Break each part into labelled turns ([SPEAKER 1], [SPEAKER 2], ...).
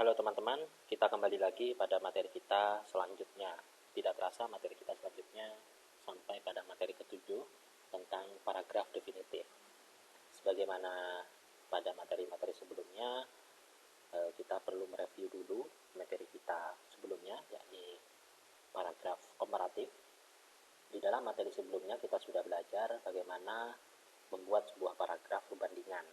[SPEAKER 1] Halo teman-teman, kita kembali lagi pada materi kita selanjutnya. Tidak terasa materi kita selanjutnya sampai pada materi ketujuh tentang paragraf definitif. Sebagaimana pada materi-materi sebelumnya, kita perlu mereview dulu materi kita sebelumnya, yakni paragraf komparatif. Di dalam materi sebelumnya kita sudah belajar bagaimana membuat sebuah paragraf perbandingan.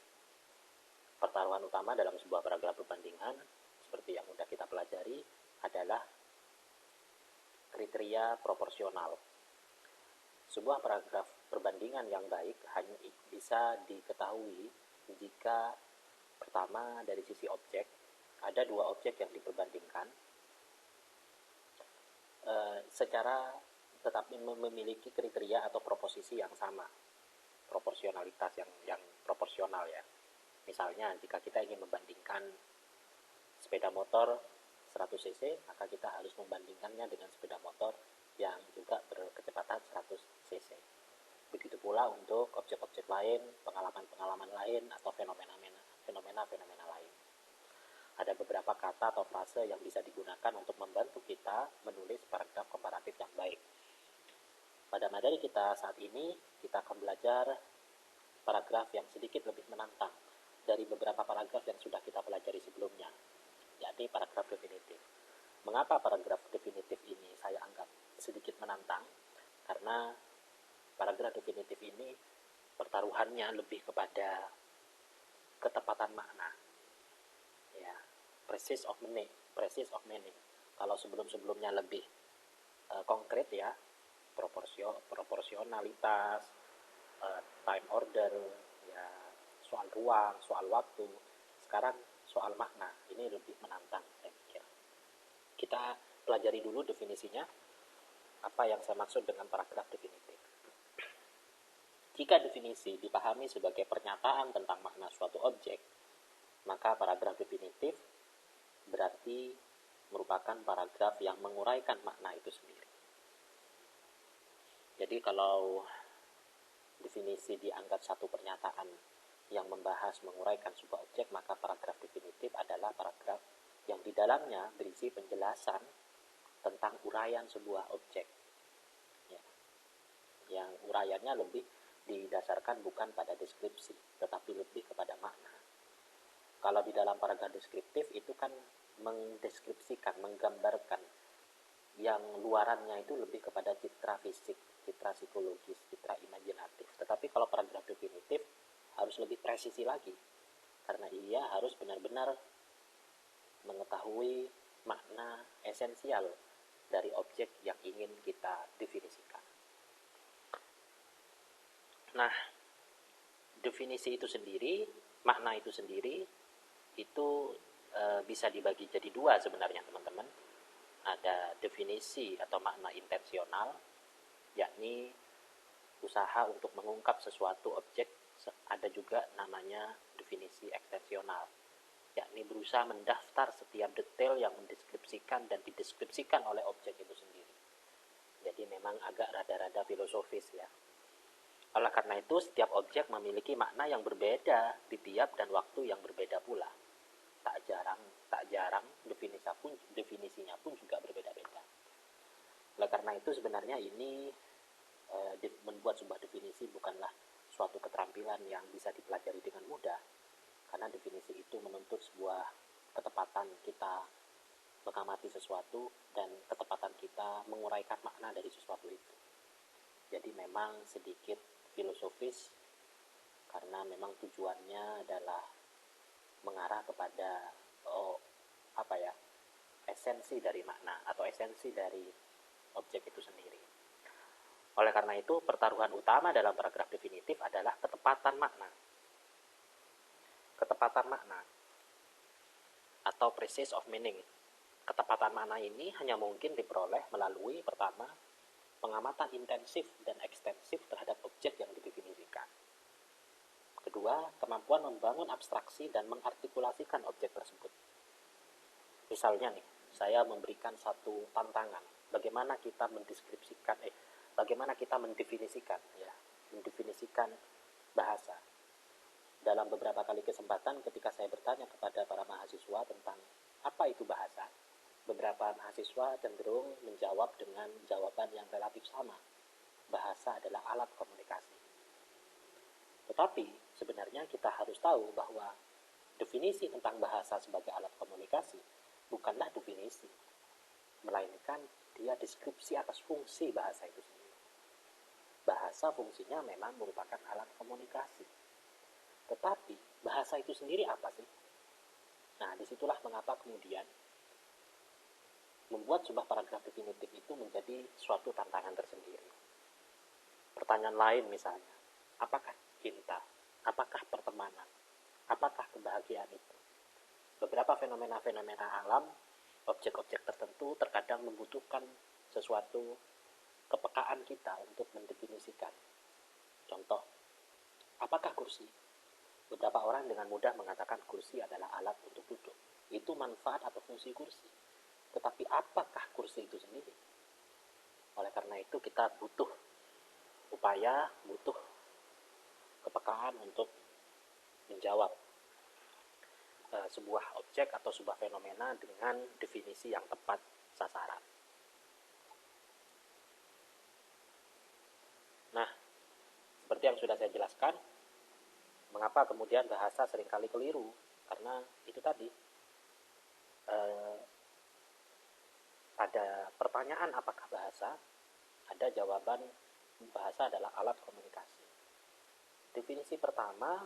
[SPEAKER 1] Pertaruhan utama dalam sebuah paragraf perbandingan seperti yang sudah kita pelajari adalah kriteria proporsional. Sebuah paragraf perbandingan yang baik hanya bisa diketahui jika pertama dari sisi objek, ada dua objek yang diperbandingkan secara tetapi memiliki kriteria atau proposisi yang sama, proporsionalitas yang proporsional ya. Misalnya jika kita ingin membandingkan sepeda motor 100 cc, maka kita harus membandingkannya dengan sepeda motor yang juga berkecepatan 100 cc. Begitu pula untuk objek-objek lain, pengalaman-pengalaman lain, atau fenomena-fenomena lain. Ada beberapa kata atau frase yang bisa digunakan untuk membantu kita menulis paragraf komparatif yang baik. Pada materi kita saat ini, kita akan belajar paragraf yang sedikit lebih menantang dari beberapa paragraf yang sudah kita pelajari sebelumnya, yakni paragraf definitif. Mengapa paragraf definitif ini saya anggap sedikit menantang? Karena paragraf definitif ini pertaruhannya lebih kepada ketepatan makna, ya, precision of meaning. Kalau sebelum-sebelumnya lebih konkret ya, proporsionalitas, time order, ya, soal ruang, soal waktu. Sekarang soal makna, ini lebih menantang saya pikir. Kita pelajari dulu definisinya, apa yang saya maksud dengan paragraf definitif. Jika definisi dipahami sebagai pernyataan tentang makna suatu objek, maka paragraf definitif berarti merupakan paragraf yang menguraikan makna itu sendiri. Jadi kalau definisi dianggap satu pernyataan yang membahas menguraikan sebuah objek, maka paragraf definitif adalah paragraf yang di dalamnya berisi penjelasan tentang uraian sebuah objek, ya, yang uraiannya lebih didasarkan bukan pada deskripsi, tetapi lebih kepada makna. Kalau di dalam paragraf deskriptif itu kan mendeskripsikan, menggambarkan, yang luarannya itu lebih kepada citra fisik, citra psikologis, citra imajinatif. Tetapi kalau paragraf definitif harus lebih presisi lagi, karena ia harus benar-benar mengetahui makna esensial dari objek yang ingin kita definisikan. Nah, definisi itu sendiri, makna itu sendiri, itu bisa dibagi jadi dua sebenarnya teman-teman. Ada definisi atau makna intensional, yakni usaha untuk mengungkap sesuatu objek. Ada juga namanya definisi ekstensional, yakni berusaha mendaftar setiap detail yang mendeskripsikan dan dideskripsikan oleh objek itu sendiri. Jadi memang agak rada-rada filosofis ya. Oleh karena itu, setiap objek memiliki makna yang berbeda di tiap dan waktu yang berbeda pula. Tak jarang definisinya pun juga berbeda-beda. Oleh karena itu sebenarnya ini membuat sebuah definisi bukanlah suatu keterampilan yang bisa dipelajari dengan mudah, karena definisi itu menuntut sebuah ketepatan kita mengamati sesuatu dan ketepatan kita menguraikan makna dari sesuatu itu. Jadi memang sedikit filosofis, karena memang tujuannya adalah mengarah kepada esensi dari makna atau esensi dari objek itu sendiri. Oleh karena itu, pertaruhan utama dalam paragraf definitif adalah ketepatan makna. Ketepatan makna atau precision of meaning. Ketepatan makna ini hanya mungkin diperoleh melalui pertama, pengamatan intensif dan ekstensif terhadap objek yang didefinisikan. Kedua, kemampuan membangun abstraksi dan mengartikulasikan objek tersebut. Misalnya nih, saya memberikan satu tantangan, bagaimana kita mendefinisikan bahasa. Dalam beberapa kali kesempatan ketika saya bertanya kepada para mahasiswa tentang apa kita cenderung menjawab dengan jawaban yang relatif sama. Bahasa adalah alat komunikasi. Tetapi sebenarnya kita harus tahu bahwa definisi tentang bahasa sebagai alat komunikasi bukanlah definisi, melainkan dia deskripsi atas fungsi bahasa itu sendiri. Bahasa fungsinya memang merupakan alat komunikasi. Tetapi bahasa itu sendiri apa sih? Nah, disitulah mengapa kemudian membuat sebuah paragraf definitif itu menjadi suatu tantangan tersendiri. Pertanyaan lain misalnya, apakah cinta? Apakah pertemanan? Apakah kebahagiaan itu? Beberapa fenomena-fenomena alam, objek-objek tertentu terkadang membutuhkan sesuatu kepekaan kita untuk mendefinisikan. Contoh, apakah kursi? Beberapa orang dengan mudah mengatakan kursi adalah alat untuk duduk. Itu manfaat atau fungsi kursi. Tetapi apakah kursi itu sendiri? Oleh karena itu kita butuh upaya, butuh kepekaan untuk menjawab sebuah objek atau sebuah fenomena dengan definisi yang tepat sasaran. Nah, seperti yang sudah saya jelaskan, mengapa kemudian bahasa seringkali keliru? Karena itu tadi, pada pertanyaan apakah bahasa, ada jawaban bahasa adalah alat komunikasi. Definisi pertama,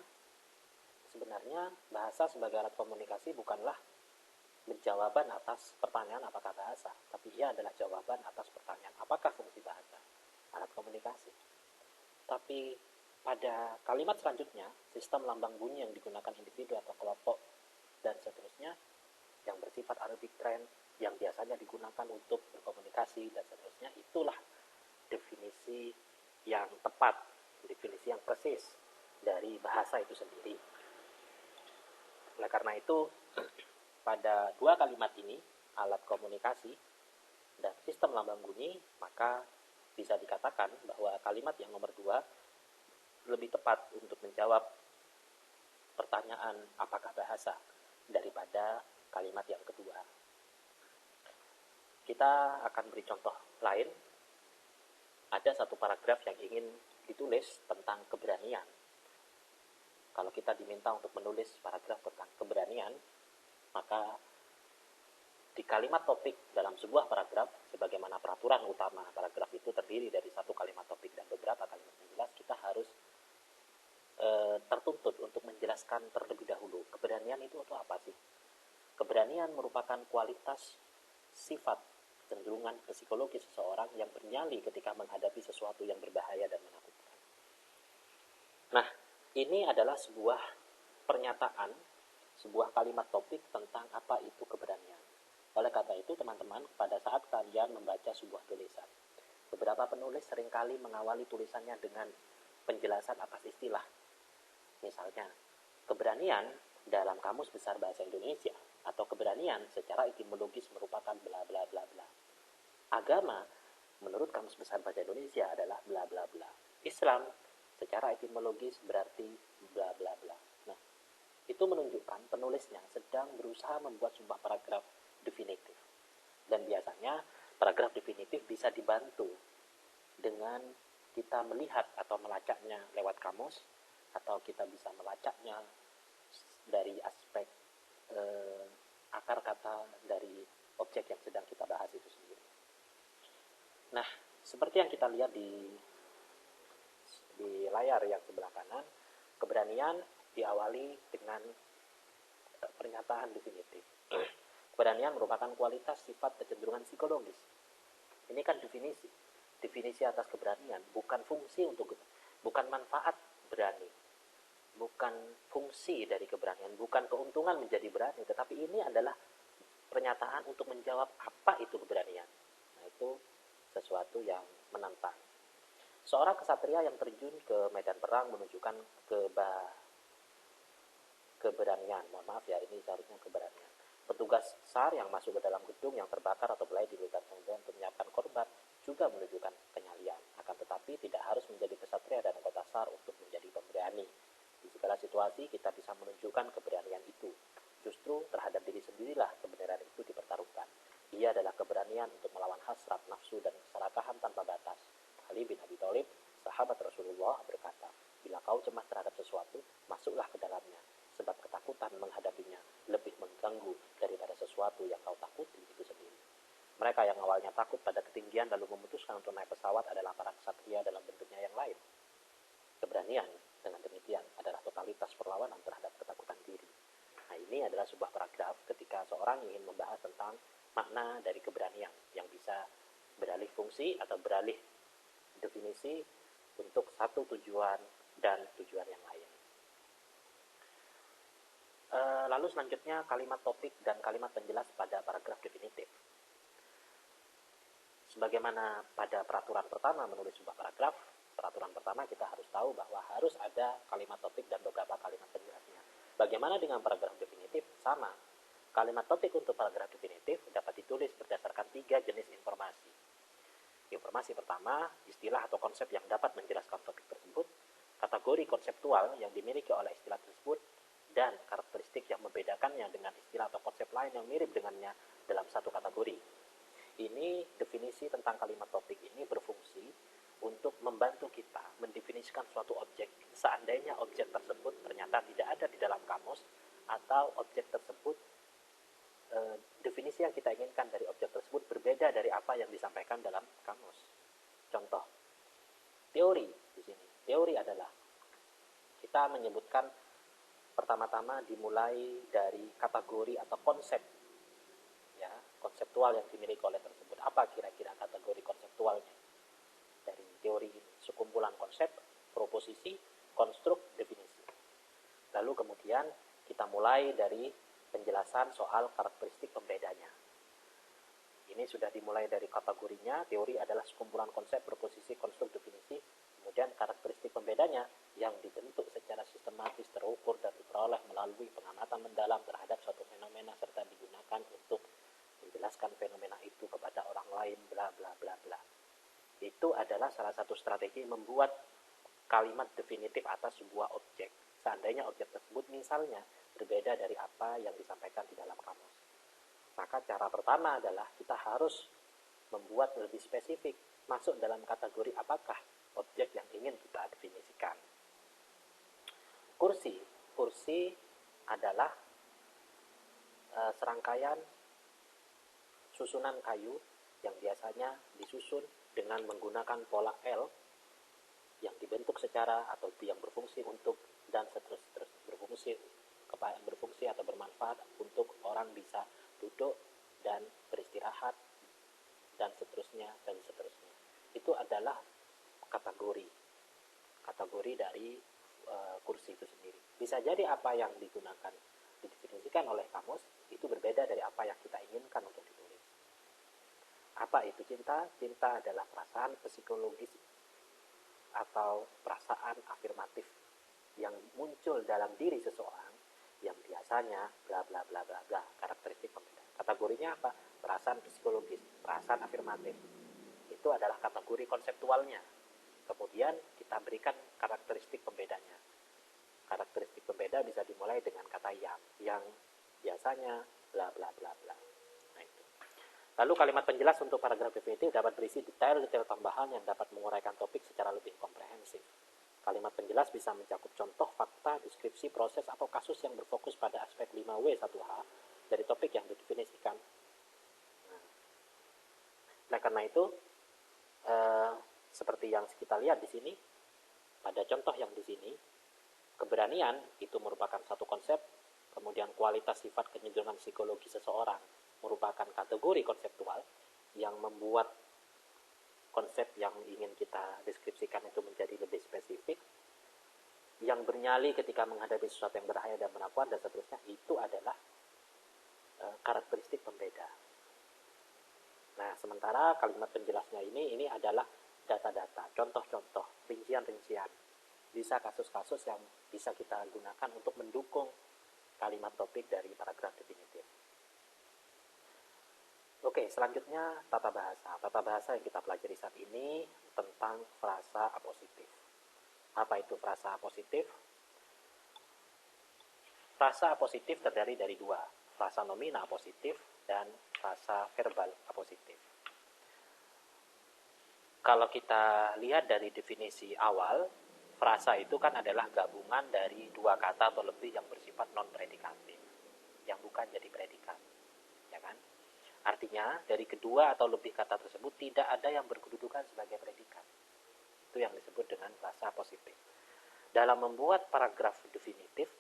[SPEAKER 1] sebenarnya bahasa sebagai alat komunikasi bukanlah jawaban atas pertanyaan apakah bahasa, tapi ia adalah jawaban atas pertanyaan apakah fungsi bahasa, alat komunikasi. Tapi pada kalimat selanjutnya, sistem lambang bunyi yang digunakan individu atau kelompok dan seterusnya yang bersifat arbitrary yang biasanya digunakan untuk berkomunikasi dan seterusnya, itulah definisi yang tepat, definisi yang persis dari bahasa itu sendiri. Oleh karena itu, pada dua kalimat ini, alat komunikasi dan sistem lambang bunyi, maka bisa dikatakan bahwa kalimat yang nomor 2 lebih tepat untuk menjawab pertanyaan apakah bahasa daripada kalimat yang kedua. Kita akan beri contoh lain. Ada satu paragraf yang ingin ditulis tentang keberanian. Kalau kita diminta untuk menulis paragraf tentang keberanian, maka di kalimat topik dalam sebuah paragraf, sebagaimana peraturan utama paragraf itu terdiri dari satu kalimat topik dan beberapa kalimat penjelas, kita harus tertuntut untuk menjelaskan terlebih dahulu keberanian itu apa sih. Keberanian merupakan kualitas, sifat, cenderungan psikologis seseorang yang bernyali ketika menghadapi sesuatu yang berbahaya dan menakutkan. Nah, ini adalah sebuah pernyataan, sebuah kalimat topik tentang apa itu keberanian. Oleh karena itu, teman-teman, pada saat kalian membaca sebuah tulisan, beberapa penulis seringkali mengawali tulisannya dengan penjelasan atas istilah. Misalnya, keberanian dalam Kamus Besar Bahasa Indonesia atau keberanian secara etimologis merupakan bla bla bla bla. Agama menurut Kamus Besar Bahasa Indonesia adalah bla bla bla. Islam secara etimologis berarti bla bla bla. Nah, itu menunjukkan penulisnya sedang berusaha membuat sebuah paragraf definitif. Dan biasanya paragraf definitif bisa dibantu dengan kita melihat atau melacaknya lewat kamus, atau kita bisa melacaknya dari aspek akar kata dari objek yang sedang kita bahas itu sendiri. Nah, seperti yang kita lihat di layar yang sebelah kanan, keberanian diawali dengan pernyataan definitif. Keberanian merupakan kualitas, sifat, kecenderungan psikologis. Ini kan definisi. Definisi atas keberanian, bukan fungsi bukan manfaat berani, bukan fungsi dari keberanian, bukan keuntungan menjadi berani, tetapi ini adalah pernyataan untuk menjawab apa itu keberanian. Nah, itu sesuatu yang menantang. Seorang kesatria yang terjun ke medan perang menunjukkan keberanian. Mohon maaf ya, ini seharusnya keberanian. Petugas SAR yang masuk ke dalam gedung yang terbakar atau belai di hutan kemudian untuk menyiapkan korban juga menunjukkan kenyalian. Akan tetapi tidak harus menjadi kesatria dan anggota SAR untuk menjadi pemberani. Di segala situasi kita bisa menunjukkan keberanian itu. Justru terhadap diri sendirilah kebenaran itu dipertaruhkan. Ia adalah keberanian ketakutan menghadapinya lebih mengganggu daripada sesuatu yang kau takuti itu sendiri. Mereka yang awalnya takut pada ketinggian lalu memutuskan untuk naik pesawat adalah para ksatria dalam bentuknya yang lain. Keberanian dengan demikian adalah totalitas perlawanan terhadap ketakutan diri. Nah, ini adalah sebuah paragraf ketika seorang ingin membahas tentang makna dari keberanian yang bisa beralih fungsi atau beralih definisi untuk satu tujuan dan tujuan yang lain. Lalu selanjutnya kalimat topik dan kalimat penjelas pada paragraf definitif. Sebagaimana pada peraturan pertama menulis sebuah paragraf, peraturan pertama kita harus tahu bahwa harus ada kalimat topik dan beberapa kalimat penjelasnya. Bagaimana dengan paragraf definitif? Sama. Kalimat topik untuk paragraf definitif dapat ditulis berdasarkan 3 jenis informasi. Informasi pertama, istilah atau konsep yang dapat menjelaskan topik tersebut, kategori konseptual yang dimiliki oleh istilah tersebut, dan karakteristik yang membedakannya dengan istilah atau konsep lain yang mirip dengannya dalam satu kategori. Ini definisi tentang kalimat topik ini berfungsi untuk membantu kita mendefinisikan suatu objek seandainya objek tersebut ternyata tidak ada di dalam kamus atau objek tersebut definisi yang kita inginkan dari objek tersebut berbeda dari apa yang disampaikan dalam kamus. Contoh, teori di sini. Teori adalah kita menyebutkan pertama-tama dimulai dari kategori atau konsep, ya, konseptual yang dimiliki oleh tersebut. Apa kira-kira kategori konseptualnya dari teori ini? Sekumpulan konsep, proposisi, konstruk, definisi. Lalu kemudian kita mulai dari penjelasan soal karakteristik pembedanya. Ini sudah dimulai dari kategorinya, teori adalah sekumpulan konsep, proposisi, konstruk, definisi. Kemudian karakteristik pembedanya yang dibentuk secara sistematis, terukur, dan diperoleh melalui pengamatan mendalam terhadap suatu fenomena serta digunakan untuk menjelaskan fenomena itu kepada orang lain, bla bla bla bla. Itu adalah salah satu strategi membuat kalimat definitif atas sebuah objek. Seandainya objek tersebut misalnya berbeda dari apa yang disampaikan di dalam kamus. Maka cara pertama adalah kita harus membuat lebih spesifik, masuk dalam kategori apakah objek yang ingin kita definisikan. Kursi adalah serangkaian susunan kayu yang biasanya disusun dengan menggunakan pola L yang dibentuk secara atau yang berfungsi untuk dan seterusnya berfungsi atau bermanfaat untuk orang bisa duduk dan beristirahat dan seterusnya. Itu adalah kategori dari kursi itu sendiri. Bisa jadi apa yang digunakan didefinisikan oleh kamus itu berbeda dari apa yang kita inginkan untuk ditulis. Apa itu cinta? Cinta adalah perasaan psikologis atau perasaan afirmatif yang muncul dalam diri seseorang yang biasanya bla bla bla bla bla. Karakteristik pembeda. Kategorinya apa? Perasaan psikologis, perasaan afirmatif. Itu adalah kategori konseptualnya. Kemudian kita berikan karakteristik pembedanya. Karakteristik pembeda bisa dimulai dengan kata yang biasanya bla bla bla bla. Nah, itu. Lalu kalimat penjelas untuk paragraf definitif dapat berisi detail-detail tambahan yang dapat menguraikan topik secara lebih komprehensif. Kalimat penjelas bisa mencakup contoh, fakta, deskripsi, proses, atau kasus yang berfokus pada aspek 5W1H dari topik yang didefinisikan. Nah, karena itu, seperti yang kita lihat di sini, pada contoh yang di sini, keberanian itu merupakan satu konsep, kemudian kualitas sifat kecenderungan psikologi seseorang merupakan kategori konseptual yang membuat konsep yang ingin kita deskripsikan itu menjadi lebih spesifik. Yang bernyali ketika menghadapi sesuatu yang berbahaya dan menakutkan dan seterusnya, itu adalah karakteristik pembeda. Nah, sementara kalimat penjelasnya ini adalah data-data, contoh-contoh, rincian-rincian. Bisa kasus-kasus yang bisa kita gunakan untuk mendukung kalimat topik dari paragraf definitif. Oke, selanjutnya tata bahasa. Tata bahasa yang kita pelajari saat ini tentang frasa apositif. Apa itu frasa apositif? Frasa apositif terdiri dari dua, frasa nomina apositif dan frasa verbal apositif. Kalau kita lihat dari definisi awal, frasa itu kan adalah gabungan dari dua kata atau lebih yang bersifat non-predikatif. bukan jadi predikat. Ya kan? Artinya dari kedua atau lebih kata tersebut tidak ada yang berkedudukan sebagai predikat. Itu yang disebut dengan frasa positif. Dalam membuat paragraf definitif,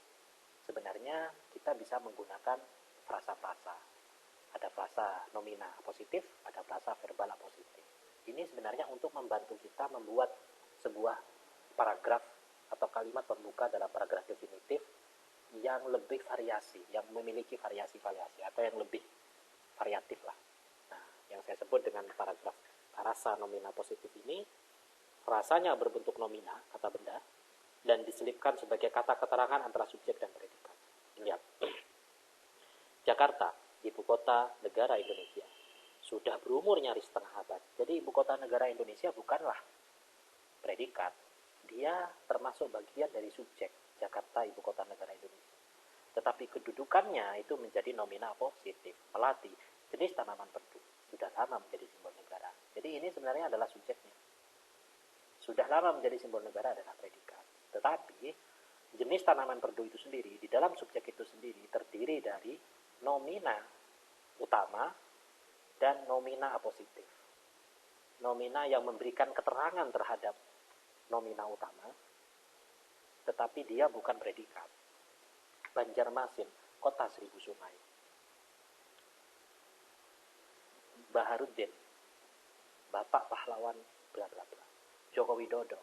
[SPEAKER 1] sebenarnya kita bisa menggunakan frasa-frasa. Ada frasa nomina positif, ada frasa verbal positif. Ini sebenarnya untuk membantu kita membuat sebuah paragraf atau kalimat pembuka dalam paragraf definitif yang lebih variasi, yang memiliki variasi-variasi atau yang lebih variatif lah. Nah, yang saya sebut dengan paragraf frasa nomina positif ini, frasanya berbentuk nomina, kata benda, dan diselipkan sebagai kata keterangan antara subjek dan predikat. Lihat, Jakarta, ibu kota negara Indonesia, sudah berumur nyaris setengah abad. Jadi ibu kota negara Indonesia bukanlah predikat, dia termasuk bagian dari subjek. Jakarta, ibu kota negara Indonesia. Tetapi kedudukannya itu menjadi nomina positif, melati, jenis tanaman perdu, sudah lama menjadi simbol negara. Jadi ini sebenarnya adalah subjeknya. Sudah lama menjadi simbol negara adalah predikat. Tetapi jenis tanaman perdu itu sendiri, di dalam subjek itu sendiri terdiri dari nomina utama dan nomina apositif. Nomina yang memberikan keterangan terhadap nomina utama, tetapi dia bukan predikat. Banjarmasin, kota seribu sungai. Baharudin, bapak pahlawan bla bla bla. Joko Widodo,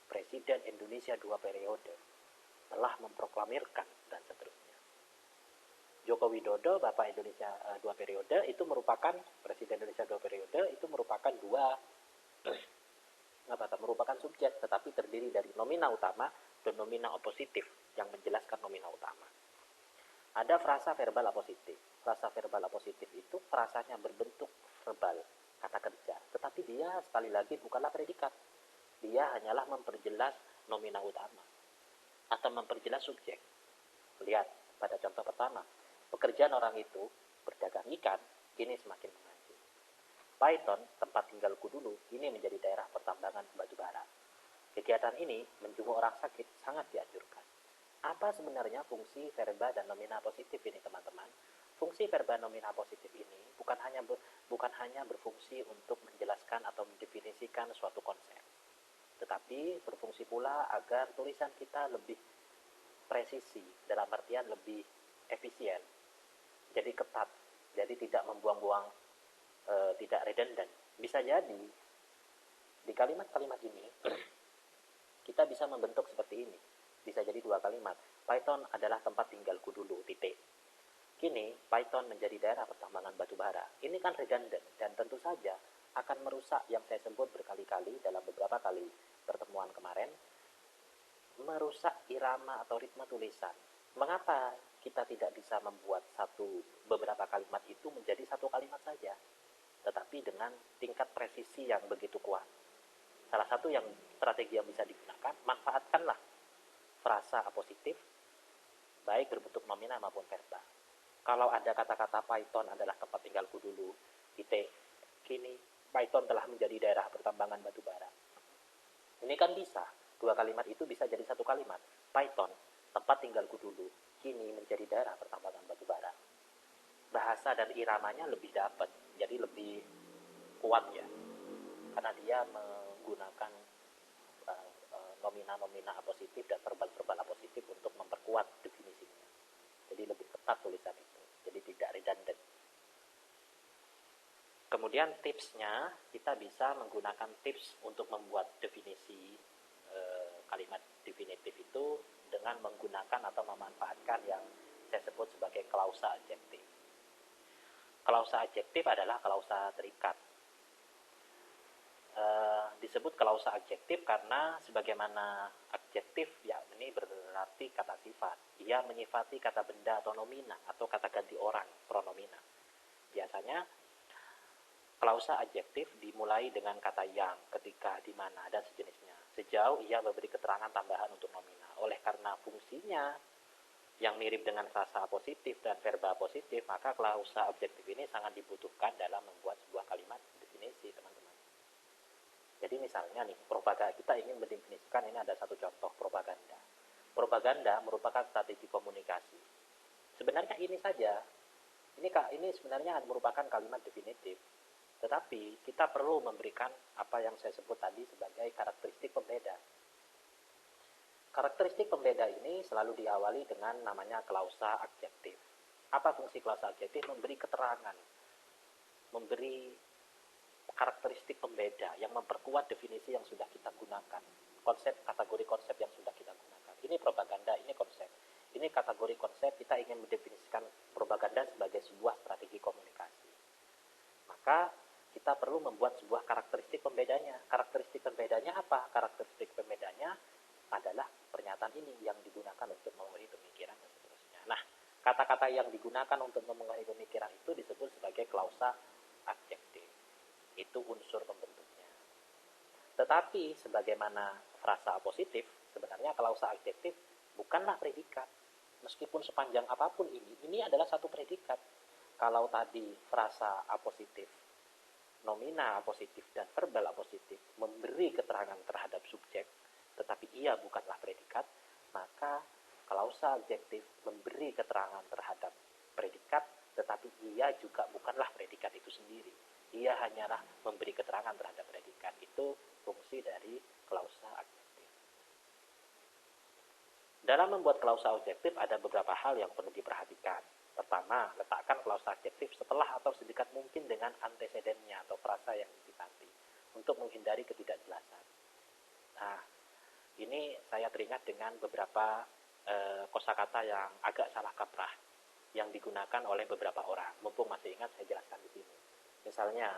[SPEAKER 1] presiden Indonesia 2 periode, telah memproklamirkan dan seterusnya. Joko Widodo, bapak Indonesia 2 periode, itu merupakan presiden Indonesia 2 periode, itu merupakan merupakan subjek, tetapi terdiri dari nomina utama dan nomina apositif yang menjelaskan nomina utama. Ada frasa verbal apositif. Frasa verbal apositif itu frasanya berbentuk verbal, kata kerja, tetapi dia sekali lagi bukanlah predikat. Dia hanyalah memperjelas nomina utama atau memperjelas subjek. Lihat pada contoh pertama, pekerjaan orang itu berdagang ikan, kini semakin mengaju. Python, tempat tinggalku dulu, kini menjadi daerah pertambangan batu bara. Kegiatan ini menjenguk orang sakit sangat dianjurkan. Apa sebenarnya fungsi verba dan nomina positif ini, teman-teman? Fungsi verba nomina positif ini bukan hanya berfungsi untuk menjelaskan atau mendefinisikan suatu konsep, tetapi berfungsi pula agar tulisan kita lebih presisi, dalam artian lebih efisien, jadi ketat, jadi tidak membuang-buang, tidak redundant. Bisa jadi di kalimat-kalimat ini kita bisa membentuk seperti ini. Bisa jadi 2 kalimat. Python adalah tempat tinggalku dulu, titik. Kini Python menjadi daerah pertambangan batu bara. Ini kan redundant dan tentu saja akan merusak yang saya sebut berkali-kali dalam beberapa kali pertemuan kemarin, merusak irama atau ritme tulisan. Mengapa kita tidak bisa membuat beberapa kalimat itu menjadi satu kalimat saja, tetapi dengan tingkat presisi yang begitu kuat? Salah satu strategi yang bisa digunakan, manfaatkanlah frasa apositif, baik berbentuk nomina maupun verba. Kalau ada kata-kata Python adalah tempat tinggalku dulu, titik, kini Python telah menjadi daerah pertambangan batu bara. Ini kan bisa, 2 kalimat itu bisa jadi 1 kalimat. Python, tempat tinggalku dulu, kini menjadi daerah pertambangan batu bara. Bahasa dan iramanya lebih dapat, jadi lebih kuat ya, karena dia menggunakan nomina-nomina apositif dan verbal-verbal apositif untuk memperkuat definisinya. Jadi lebih ketat tulisan itu, jadi tidak redundant. Kemudian tipsnya, kita bisa menggunakan tips untuk membuat definisi kalimat definitif itu dengan menggunakan atau memanfaatkan yang saya sebut sebagai klausa adjektif. Klausa adjektif adalah klausa terikat. Disebut klausa adjektif karena sebagaimana adjektif ya ini berarti kata sifat. Ia menyifati kata benda atau nomina atau kata ganti orang, pronomina. Biasanya klausa adjektif dimulai dengan kata yang, ketika, di mana, dan sejenisnya. Sejauh ia memberi keterangan tambahan untuk nomina. Oleh karena fungsinya yang mirip dengan frasa positif dan verba positif, maka klausa adjektif ini sangat dibutuhkan dalam membuat sebuah kalimat definisi, teman-teman. Jadi misalnya nih, propaganda, kita ingin mendefinisikan, ini ada satu contoh propaganda. Propaganda merupakan strategi komunikasi. Sebenarnya ini saja Ini sebenarnya merupakan kalimat definitif. Tetapi kita perlu memberikan apa yang saya sebut tadi sebagai karakteristik pembeda. Karakteristik pembeda ini selalu diawali dengan namanya klausa adjektif. Apa fungsi klausa adjektif? Memberi keterangan, memberi karakteristik pembeda yang memperkuat definisi yang sudah kita gunakan, kategori konsep yang sudah kita gunakan. Ini propaganda, ini konsep. Ini kategori konsep, kita ingin mendefinisikan propaganda sebagai sebuah strategi komunikasi. Maka kita perlu membuat sebuah karakteristik pembedanya. Karakteristik pembedanya apa? Karakteristik pembedanya adalah pernyataan ini yang digunakan untuk mempengaruhi pemikiran dan seterusnya. Nah, kata-kata yang digunakan untuk mempengaruhi pemikiran itu disebut sebagai klausa adjektif. Itu unsur pembentuknya. Tetapi sebagaimana frasa apositif, sebenarnya klausa adjektif bukanlah predikat. Meskipun sepanjang apapun ini adalah satu predikat. Kalau tadi frasa apositif, nomina apositif dan verbal apositif memberi keterangan terhadap subjek, tetapi ia bukanlah predikat, maka klausa adjektif memberi keterangan terhadap predikat, tetapi ia juga bukanlah predikat itu sendiri. Ia hanyalah memberi keterangan terhadap predikat. Itu fungsi dari klausa adjektif. Dalam membuat klausa adjektif ada beberapa hal yang perlu diperhatikan. Pertama, letakkan klausa adjektif setelah atau sedekat mungkin dengan antecedennya atau frasa yang disifati untuk menghindari ketidakjelasan. Nah, ini saya teringat dengan beberapa kosakata yang agak salah kaprah yang digunakan oleh beberapa orang. Mumpung masih ingat, saya jelaskan di sini. Misalnya,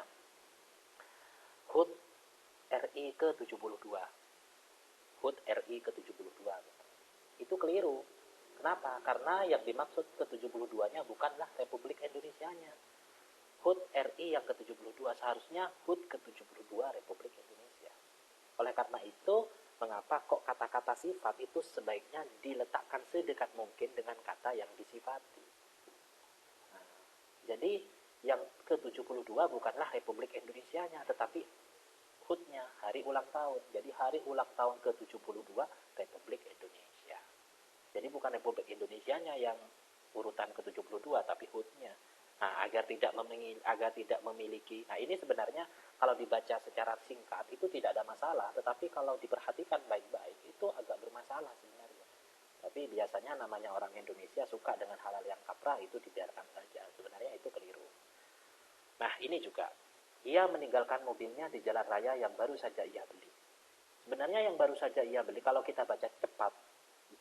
[SPEAKER 1] HUT RI ke-72. HUT RI ke-72. Itu keliru. Kenapa? Karena yang dimaksud ke-72-nya bukanlah Republik Indonesianya. HUT RI yang ke-72 seharusnya HUT ke-72 Republik Indonesia. Oleh karena itu, mengapa kok kata-kata sifat itu sebaiknya diletakkan sedekat mungkin dengan kata yang disifati. Nah, jadi yang ke-72 bukanlah Republik Indonesianya, tetapi HUT-nya, hari ulang tahun. Jadi hari ulang tahun ke-72 Republik Indonesia. Jadi bukan Republik Indonesianya yang urutan ke-72, tapi HUT-nya. Nah, agar tidak memiliki. Nah, ini sebenarnya kalau dibaca secara singkat itu tidak ada masalah, tetapi kalau diperhatikan baik-baik itu agak bermasalah sebenarnya. Tapi biasanya namanya orang Indonesia suka dengan hal-hal yang kaprah, itu dibiarkan saja. Sebenarnya itu keliru. Nah, ini juga. Ia meninggalkan mobilnya di jalan raya yang baru saja ia beli. Sebenarnya yang baru saja ia beli, kalau kita baca cepat,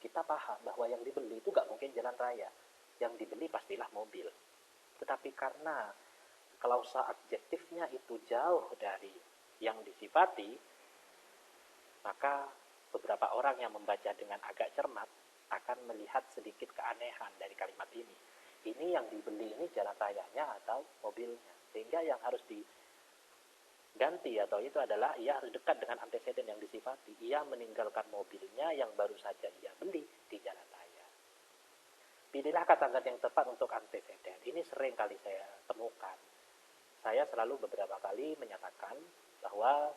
[SPEAKER 1] kita paham bahwa yang dibeli itu gak mungkin jalan raya. Yang dibeli pastilah mobil. Tetapi karena klausa adjektifnya itu jauh dari yang disifati, maka beberapa orang yang membaca dengan agak cermat akan melihat sedikit keanehan dari kalimat ini. Ini yang dibeli ini jalan rayanya atau mobilnya. Sehingga yang harus diganti atau itu adalah ia harus dekat dengan anteseden yang disifati. Ia meninggalkan mobilnya yang baru saja ia beli di jalan raya. Pilihlah kata ganti yang tepat untuk anteseden. Ini sering kali saya temukan. Saya selalu beberapa kali menyatakan bahwa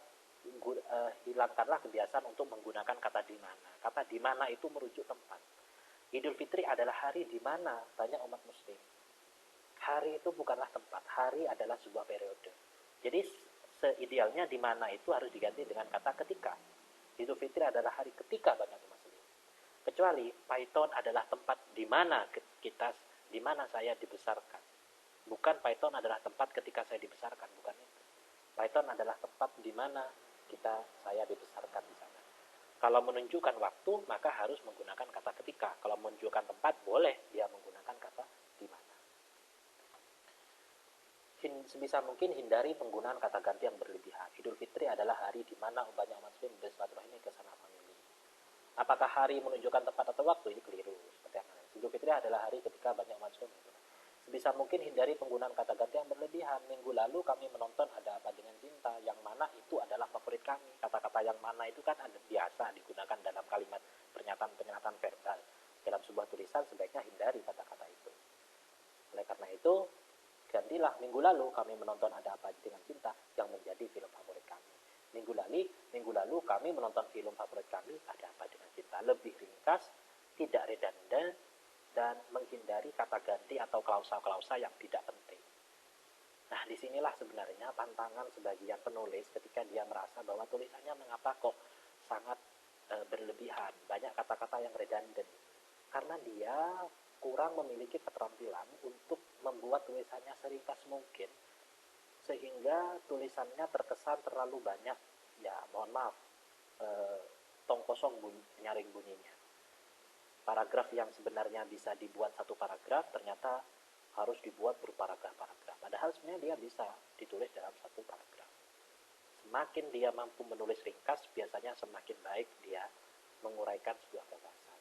[SPEAKER 1] hilangkanlah kebiasaan untuk menggunakan kata di mana. Kata di mana itu merujuk tempat. Idul Fitri adalah hari di mana banyak umat muslim. Hari itu bukanlah tempat. Hari adalah sebuah periode. Jadi seidealnya di mana itu harus diganti dengan kata ketika. Idul Fitri adalah hari ketika banyak umat muslim. Kecuali Python adalah tempat di mana saya dibesarkan. Bukan Python adalah tempat ketika saya dibesarkan, bukan itu. Python adalah tempat di mana saya dibesarkan di sana. Kalau menunjukkan waktu, maka harus menggunakan kata ketika. Kalau menunjukkan tempat, boleh dia menggunakan kata di mana. Sebisa mungkin hindari penggunaan kata ganti yang berlebihan. Idul Fitri adalah hari di mana banyak umat muslim bersilaturahmi ke sana famili. Apakah hari menunjukkan tempat atau waktu? Ini keliru. Seperti yang lain. Idul Fitri adalah hari ketika banyak umat muslim. Sebisa mungkin hindari penggunaan kata ganti yang berlebihan. Minggu lalu kami menonton Ada Apa Dengan Cinta, yang mana itu adalah favorit kami. Kata-kata yang mana itu kan ada biasa digunakan dalam kalimat pernyataan verbal. Dalam sebuah tulisan sebaiknya hindari kata-kata itu. Oleh karena itu, gantilah minggu lalu kami menonton Ada Apa Dengan Cinta yang menjadi film favorit kami. Minggu lalu kami menonton film favorit kami Ada Apa Dengan Cinta. Lebih ringkas, tidak redundant, dan menghindari kata ganti atau klausa-klausa yang tidak penting. Nah, disinilah sebenarnya tantangan sebagian penulis ketika dia merasa bahwa tulisannya mengapa kok sangat berlebihan, banyak kata-kata yang redundant, karena dia kurang memiliki keterampilan untuk membuat tulisannya seringkas mungkin, sehingga tulisannya terkesan terlalu banyak, ya mohon maaf, tong kosong nyaring bunyinya. Paragraf yang sebenarnya bisa dibuat satu paragraf ternyata harus dibuat berparagraf-paragraf, padahal sebenarnya dia bisa ditulis dalam satu paragraf. Semakin dia mampu menulis ringkas, biasanya semakin baik dia menguraikan sebuah gagasan.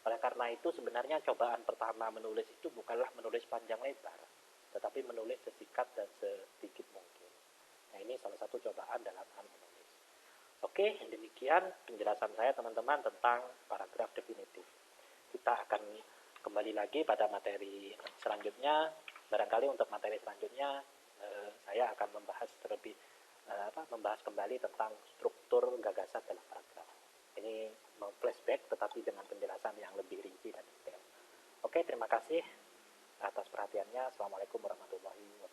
[SPEAKER 1] Oleh karena itu sebenarnya cobaan pertama menulis itu bukanlah menulis panjang lebar, tetapi menulis sesingkat dan sedikit mungkin. Nah, ini salah satu cobaan dalam hal menulis. Oke, demikian penjelasan saya teman-teman tentang paragraf definitif. Kita akan kembali lagi pada materi selanjutnya. Barangkali untuk materi selanjutnya saya akan membahas membahas kembali tentang struktur gagasan dalam paragraf. Ini flashback tetapi dengan penjelasan yang lebih rinci dan detail. Oke, terima kasih atas perhatiannya. Assalamualaikum warahmatullahi wabarakatuh.